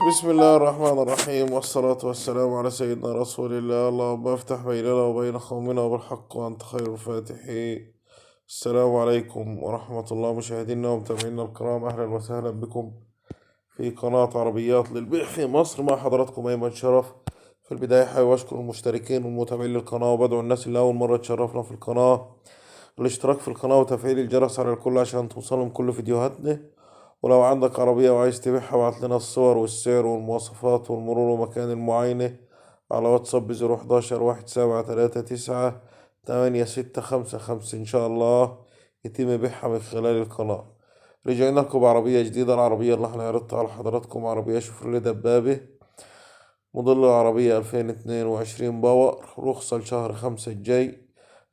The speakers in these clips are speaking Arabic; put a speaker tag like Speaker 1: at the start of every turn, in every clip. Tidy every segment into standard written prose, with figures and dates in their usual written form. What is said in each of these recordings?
Speaker 1: بسم الله الرحمن الرحيم، والصلاة والسلام على سيدنا رسول الله. اللهم افتح بيننا وبين قومنا وبالحق وأنت خير الفاتحين. السلام عليكم ورحمة الله مشاهدينا ومتابعينا الكرام، أهلا وسهلا بكم في قناة عربيات للبيع في مصر. مع حضراتكم أيمن شرف. في البداية حابب أشكر المشتركين والمتابعين للقناة، وبدعو الناس اللي أول مرة تشرفنا في القناة الاشتراك في القناة وتفعيل الجرس على الكل عشان توصلهم كل فيديوهاتنا. ولو عندك عربية وعايز تبيعها ابعت لنا الصور والسعر والمواصفات والمرور ومكان المعاينة على واتساب بزيرو 11 173386555. إن شاء الله يتم بيعها من خلال القناة. رجعنا لكم بعربية جديدة. العربية اللي احنا عرضتها على حضراتكم عربية شيفروليه دبابة، موديل العربية 2022 باور، رخصة لشهر 5 الجاي.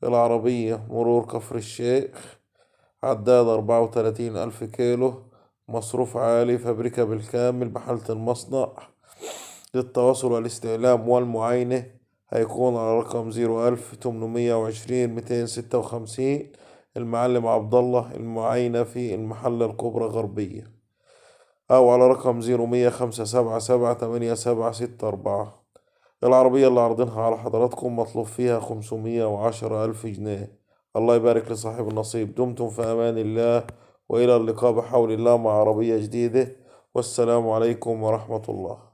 Speaker 1: العربية مرور كفر الشيخ، عداد 34,000 كيلو، مصروف عالي، فابريكا بالكامل بحالة المصنع. للتواصل والاستعلام والمعاينة هيكون على رقم 01820 256. المعلم عبد الله، المعاينة في المحلة الكبرى غربية، أو على رقم 0105778764. العربية اللي عرضناها على حضراتكم مطلوب فيها 510,000 جنيه. الله يبارك لصاحب النصيب. دمتم في أمان الله، وإلى اللقاء بحول الله مع عربية جديدة، والسلام عليكم ورحمة الله.